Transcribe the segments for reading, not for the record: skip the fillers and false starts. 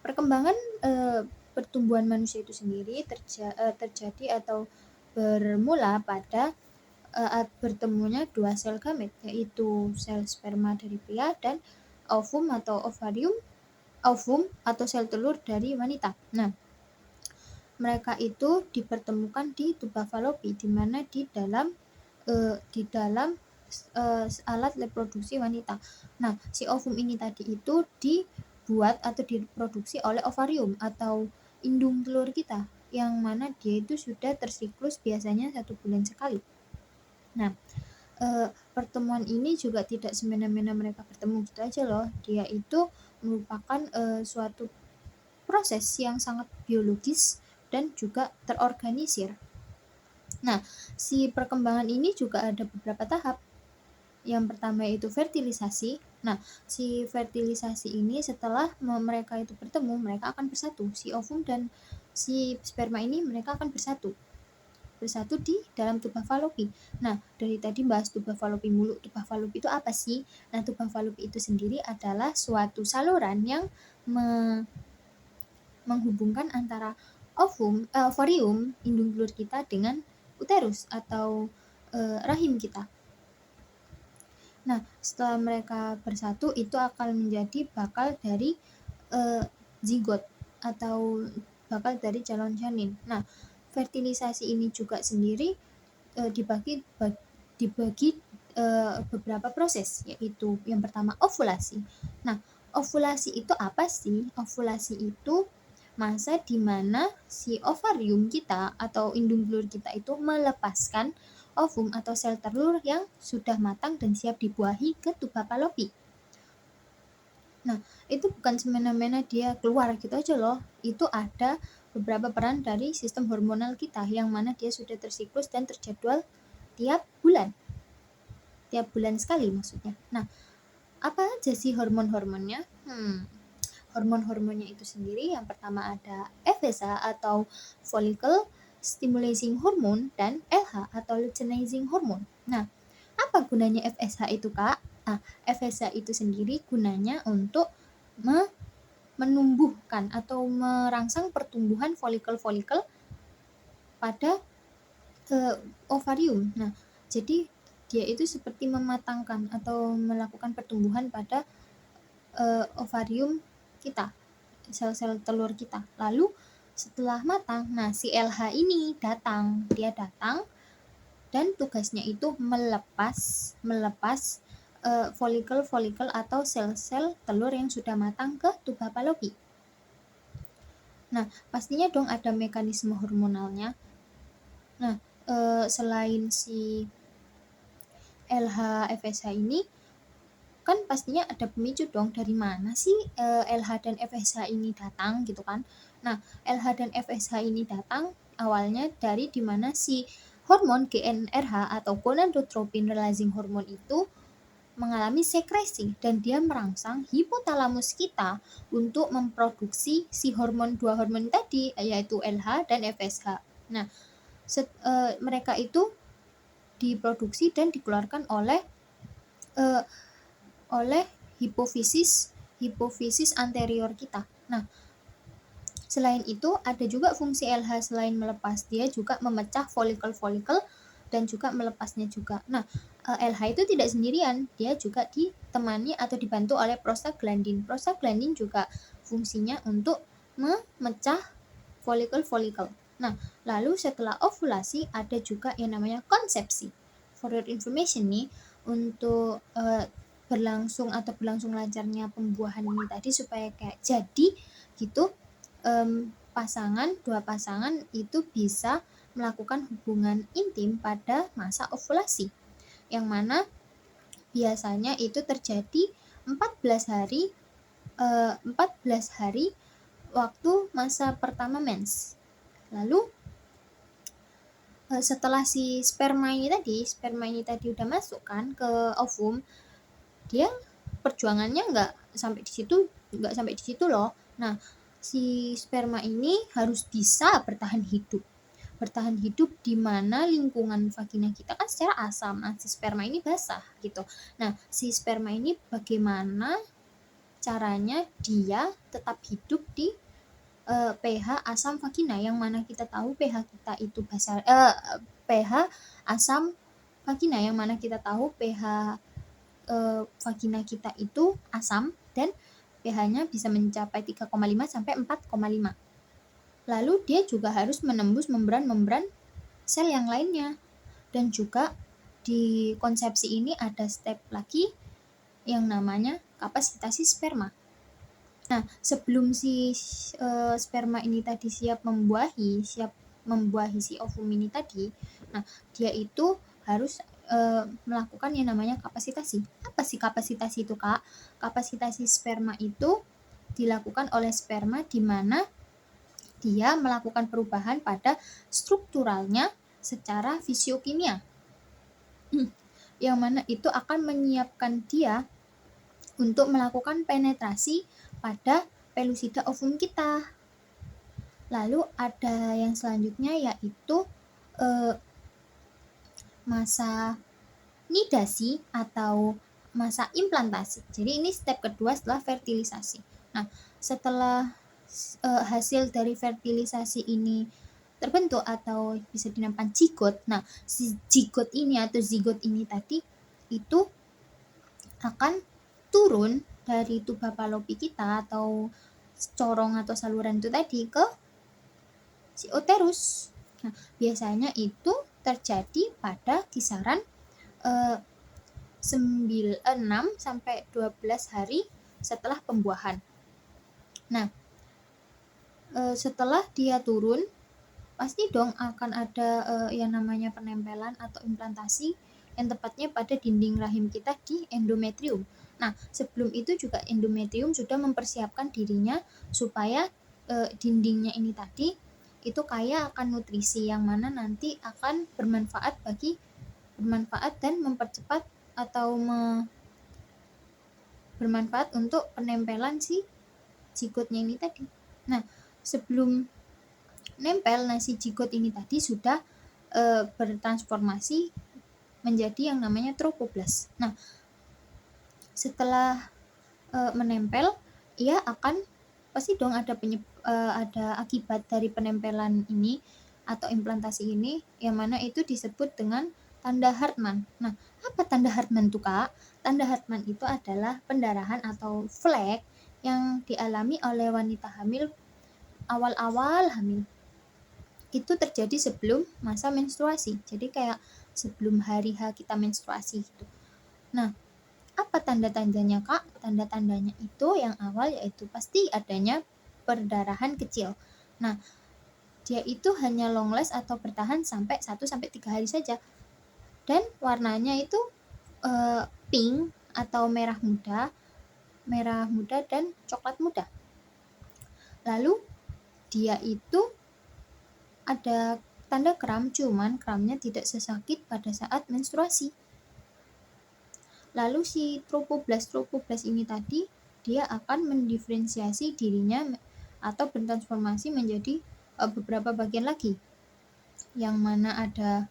Perkembangan, pertumbuhan manusia itu sendiri terjadi atau bermula pada, bertemunya 2 sel gamet, yaitu sel sperma dari pria dan ovum atau sel telur dari wanita. Nah, mereka itu dipertemukan di tuba falopi, di mana alat reproduksi wanita. Nah, si ovum ini tadi itu dibuat atau diproduksi oleh ovarium atau indung telur kita, yang mana dia itu sudah tersiklus biasanya 1 bulan sekali. Nah, pertemuan ini juga tidak semena-mena mereka bertemu gitu aja loh. Dia itu merupakan, suatu proses yang sangat biologis dan juga terorganisir. Nah, si perkembangan ini juga ada beberapa tahap. Yang pertama yaitu fertilisasi. Nah, si fertilisasi ini setelah mereka itu bertemu, mereka akan bersatu. Si ovum dan si sperma ini mereka akan bersatu di dalam tuba falopi. Nah, dari tadi bahas tuba falopi mulu. Tuba falopi itu apa sih? Nah, tuba falopi itu sendiri adalah suatu saluran yang menghubungkan antara ovarium, indung telur kita dengan uterus atau rahim kita. Nah, setelah mereka bersatu itu akan menjadi bakal dari zigot atau bakal dari calon janin. Nah, fertilisasi ini juga sendiri dibagi beberapa proses, yaitu yang pertama ovulasi. Nah, ovulasi itu apa sih? Ovulasi itu masa di mana si ovarium kita atau indung telur kita itu melepaskan ovum atau sel telur yang sudah matang dan siap dibuahi ke tuba falopi. Nah, itu bukan semena-mena dia keluar gitu aja loh. Itu ada beberapa peran dari sistem hormonal kita yang mana dia sudah tersiklus dan terjadwal tiap bulan. Tiap bulan sekali maksudnya. Nah, apa aja sih hormon-hormonnya? Hormon-hormonnya itu sendiri yang pertama ada FSH atau follicle stimulating hormone dan LH atau luteinizing hormone. Nah, apa gunanya FSH itu, Kak? Nah, FSH itu sendiri gunanya untuk menumbuhkan atau merangsang pertumbuhan folikel-folikel pada ovarium. Nah, jadi dia itu seperti mematangkan atau melakukan pertumbuhan pada ovarium kita, sel-sel telur kita. Lalu setelah matang, nah si LH ini dia datang dan tugasnya itu melepas folikel-folikel atau sel-sel telur yang sudah matang ke tuba falopi. Nah, pastinya dong ada mekanisme hormonalnya. Nah, selain si LH FSH ini kan pastinya ada pemicu dong, dari mana sih LH dan FSH ini datang gitu kan. Nah, LH dan FSH ini datang awalnya dari dimana si hormon GnRH atau gonadotropin releasing hormone itu mengalami sekresi dan dia merangsang hipotalamus kita untuk memproduksi si dua hormon tadi, yaitu LH dan FSH. Nah, mereka itu diproduksi dan dikeluarkan oleh hipofisis anterior kita. Nah, selain itu ada juga fungsi LH selain melepas, dia juga memecah folikel-folikel dan juga melepasnya juga. Nah, LH itu tidak sendirian, dia juga ditemani atau dibantu oleh prostaglandin. Prostaglandin juga fungsinya untuk memecah folikel-folikel. Nah, lalu setelah ovulasi ada juga yang namanya konsepsi. For your information nih, untuk berlangsung lancarnya pembuahan ini tadi supaya kayak jadi gitu, dua pasangan itu bisa melakukan hubungan intim pada masa ovulasi, yang mana biasanya itu terjadi 14 hari waktu masa pertama mens. Lalu setelah si sperma ini tadi udah masuk kan ke ovum, dia perjuangannya nggak sampai di situ loh. Nah, si sperma ini harus bisa bertahan hidup di mana lingkungan vagina kita kan secara asam. Nah, si sperma ini basah gitu. Nah, si sperma ini bagaimana caranya dia tetap hidup di pH asam vagina, yang mana kita tahu pH kita itu pH asam vagina, yang mana kita tahu pH vagina kita itu asam dan pH-nya bisa mencapai 3,5 sampai 4,5. Lalu dia juga harus menembus membran-membran sel yang lainnya. Dan juga di konsepsi ini ada step lagi yang namanya kapasitasi sperma. Nah, sebelum si sperma ini tadi siap membuahi si ovum ini tadi, nah dia itu harus melakukan yang namanya kapasitasi. Apa sih kapasitasi itu, Kak? Kapasitasi sperma itu dilakukan oleh sperma di mana dia melakukan perubahan pada strukturalnya secara fisiokimia. Yang mana itu akan menyiapkan dia untuk melakukan penetrasi pada pelusida ovum kita. Lalu ada yang selanjutnya yaitu masa nidasi atau masa implantasi. Jadi ini step kedua setelah fertilisasi. Nah, setelah hasil dari fertilisasi ini terbentuk atau bisa dinamakan zigot. Nah, si zigot ini atau zigot ini tadi itu akan turun dari tuba Fallopi kita atau corong atau saluran itu tadi ke si uterus. Nah, biasanya itu terjadi pada kisaran 6 sampai 12 hari setelah pembuahan. Nah, setelah dia turun, pasti dong akan ada yang namanya penempelan atau implantasi yang tepatnya pada dinding rahim kita di endometrium. Nah, sebelum itu juga endometrium sudah mempersiapkan dirinya supaya dindingnya ini tadi itu kaya akan nutrisi yang mana nanti akan bermanfaat dan mempercepat atau bermanfaat untuk penempelan si zigotnya ini tadi. Nah, sebelum nempel, si zigot ini tadi sudah bertransformasi menjadi yang namanya tropoblas. Nah, setelah menempel, ia akan pasti dong ada akibat dari penempelan ini atau implantasi ini, yang mana itu disebut dengan tanda Hartmann. Nah, apa tanda Hartmann itu, Kak? Tanda Hartmann itu adalah pendarahan atau flek yang dialami oleh wanita hamil awal-awal hamil. Itu terjadi sebelum masa menstruasi. Jadi kayak sebelum hari H kita menstruasi gitu. Nah, apa tanda-tandanya, Kak? Tanda-tandanya itu yang awal yaitu pasti adanya perdarahan kecil. Nah, dia itu hanya long last atau bertahan sampai 1 sampai 3 hari saja. Dan warnanya itu pink atau merah muda dan coklat muda. Lalu dia itu ada tanda kram, cuman kramnya tidak sesakit pada saat menstruasi. Lalu si tropoblas ini tadi dia akan mendiferensiasi dirinya atau bertransformasi menjadi beberapa bagian lagi, yang mana ada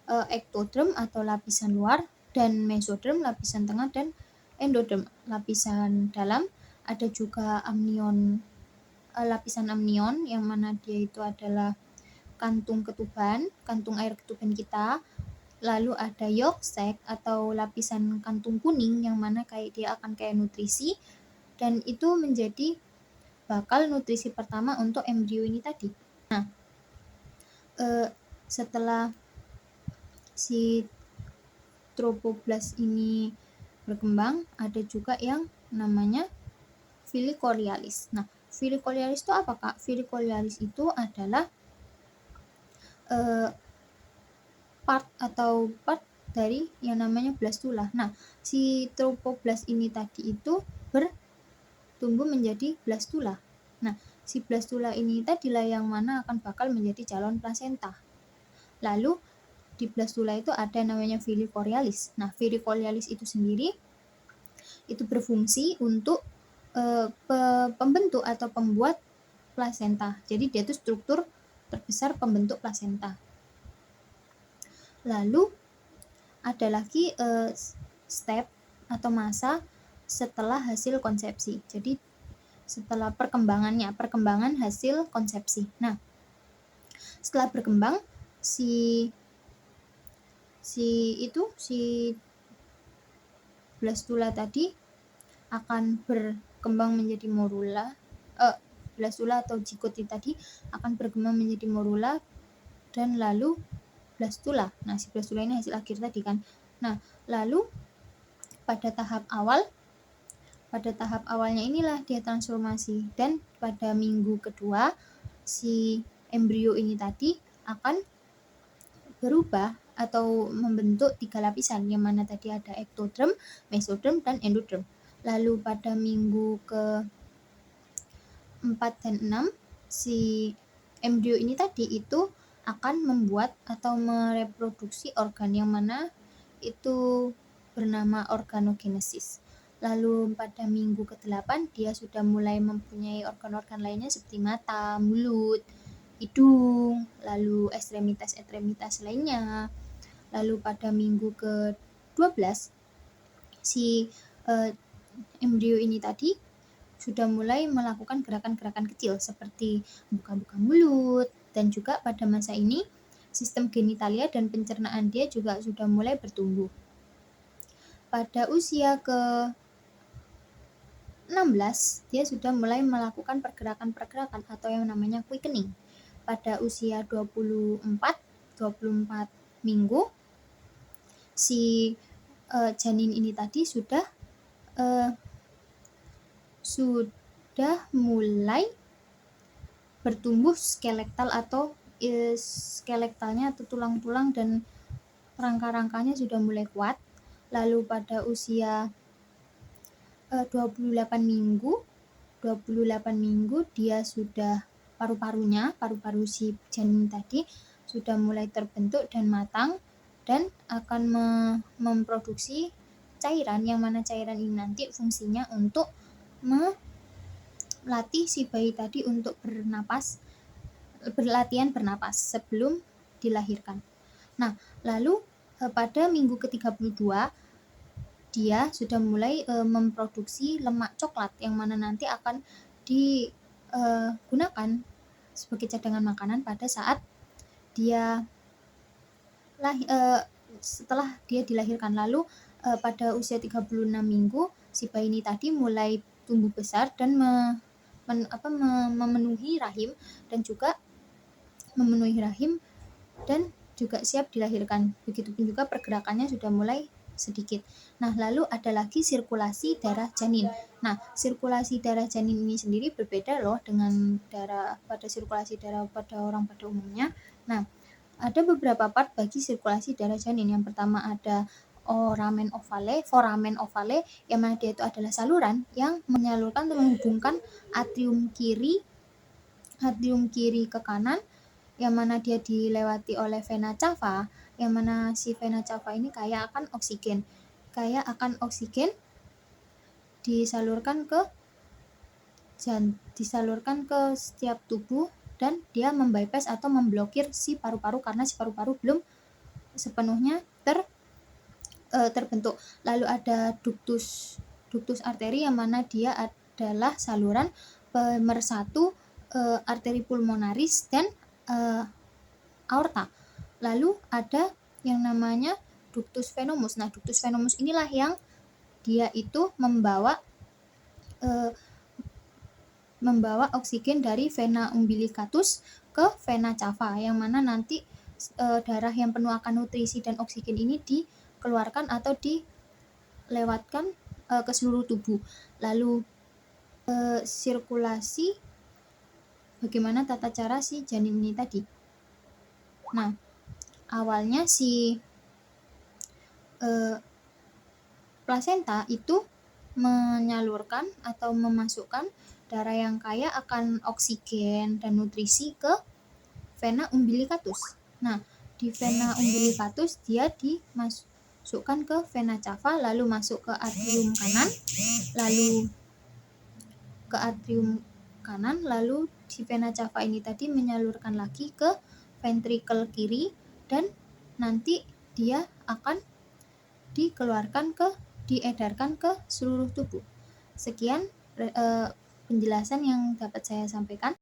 ektoderm atau lapisan luar, dan mesoderm lapisan tengah, dan endoderm lapisan dalam. Ada juga amnion, lapisan amnion yang mana dia itu adalah kantung air ketuban kita. Lalu ada yolk sac atau lapisan kantung kuning yang mana dia akan kayak nutrisi, dan itu menjadi bakal nutrisi pertama untuk embrio ini tadi. Nah, setelah si tropoblas ini berkembang, ada juga yang namanya filicorialis. Nah, filicorialis itu apa, Kak? Filicorialis itu adalah part dari yang namanya blastula. Nah, si tropoblas ini tadi itu bertumbuh menjadi blastula. Nah, si blastula ini tadilah yang mana akan bakal menjadi calon plasenta. Lalu di blastula itu ada namanya filicorialis. Nah, filicorialis itu sendiri itu berfungsi untuk pembentuk atau pembuat plasenta. Jadi dia itu struktur terbesar pembentuk plasenta. Lalu ada lagi step atau masa setelah hasil konsepsi. Jadi setelah perkembangan hasil konsepsi. Nah, setelah berkembang si blastula tadi akan berkembang menjadi morula. Blastula atau zigoti tadi akan berkembang menjadi morula dan lalu blastula. Nah, si blastula ini hasil akhir tadi kan. Nah, lalu pada tahap awalnya inilah dia transformasi, dan pada minggu kedua si embrio ini tadi akan berubah atau membentuk 3 lapisan, yang mana tadi ada ektoderm, mesoderm, dan endoderm. Lalu pada minggu ke 4 dan 6 si embrio ini tadi itu akan membuat atau mereproduksi organ yang mana itu bernama organogenesis. Lalu pada minggu ke-8 dia sudah mulai mempunyai organ-organ lainnya seperti mata, mulut, hidung, lalu ekstremitas lainnya. Lalu pada minggu ke-12 si embrio ini tadi sudah mulai melakukan gerakan-gerakan kecil seperti buka-buka mulut, dan juga pada masa ini sistem genitalia dan pencernaan dia juga sudah mulai bertumbuh. Pada usia ke-16 dia sudah mulai melakukan pergerakan-pergerakan atau yang namanya quickening. Pada usia 24 minggu si janin ini tadi sudah mulai bertumbuh skelektal atau skelektalnya atau tulang-tulang dan rangka-rangkanya sudah mulai kuat. Lalu pada usia 28 minggu dia sudah paru-paru si janin tadi sudah mulai terbentuk dan matang dan akan memproduksi cairan, yang mana cairan ini nanti fungsinya untuk melatih si bayi tadi untuk berlatihan bernapas sebelum dilahirkan. Nah, lalu pada minggu ke-32 dia sudah mulai memproduksi lemak coklat, yang mana nanti akan digunakan sebagai cadangan makanan pada saat dia setelah dia dilahirkan. Lalu pada usia 36 minggu si bayi ini tadi mulai tumbuh besar dan memenuhi rahim dan juga siap dilahirkan. Begitupun juga pergerakannya sudah mulai sedikit. Nah, lalu ada lagi sirkulasi darah janin. Nah, sirkulasi darah janin ini sendiri berbeda loh dengan sirkulasi darah pada orang pada umumnya. Nah, ada beberapa part bagi sirkulasi darah janin. Yang pertama ada foramen ovale, yang mana dia itu adalah saluran yang menyalurkan atau menghubungkan atrium kiri ke kanan, yang mana dia dilewati oleh vena cava, yang mana si vena cava ini kaya akan oksigen disalurkan ke setiap tubuh, dan dia membypass atau memblokir si paru-paru karena si paru-paru belum sepenuhnya terbentuk. Lalu ada ductus arteri, yang mana dia adalah saluran pemersatu arteri pulmonaris dan aorta. Lalu ada yang namanya ductus venosus. Nah, ductus venosus inilah yang dia itu membawa oksigen dari vena umbilicatus ke vena cava, yang mana nanti darah yang penuh akan nutrisi dan oksigen ini dikeluarkan atau dilewatkan ke seluruh tubuh. Lalu sirkulasi, bagaimana tata cara si janin ini tadi. Nah, awalnya si plasenta itu menyalurkan atau memasukkan darah yang kaya akan oksigen dan nutrisi ke vena umbilicatus. Nah, di vena umbilicatus dia dimasukkan ke vena cava, lalu masuk ke atrium kanan, lalu si vena cava ini tadi menyalurkan lagi ke ventrikel kiri, dan nanti dia akan dikeluarkan ke diedarkan ke seluruh tubuh. Sekian penjelasan yang dapat saya sampaikan.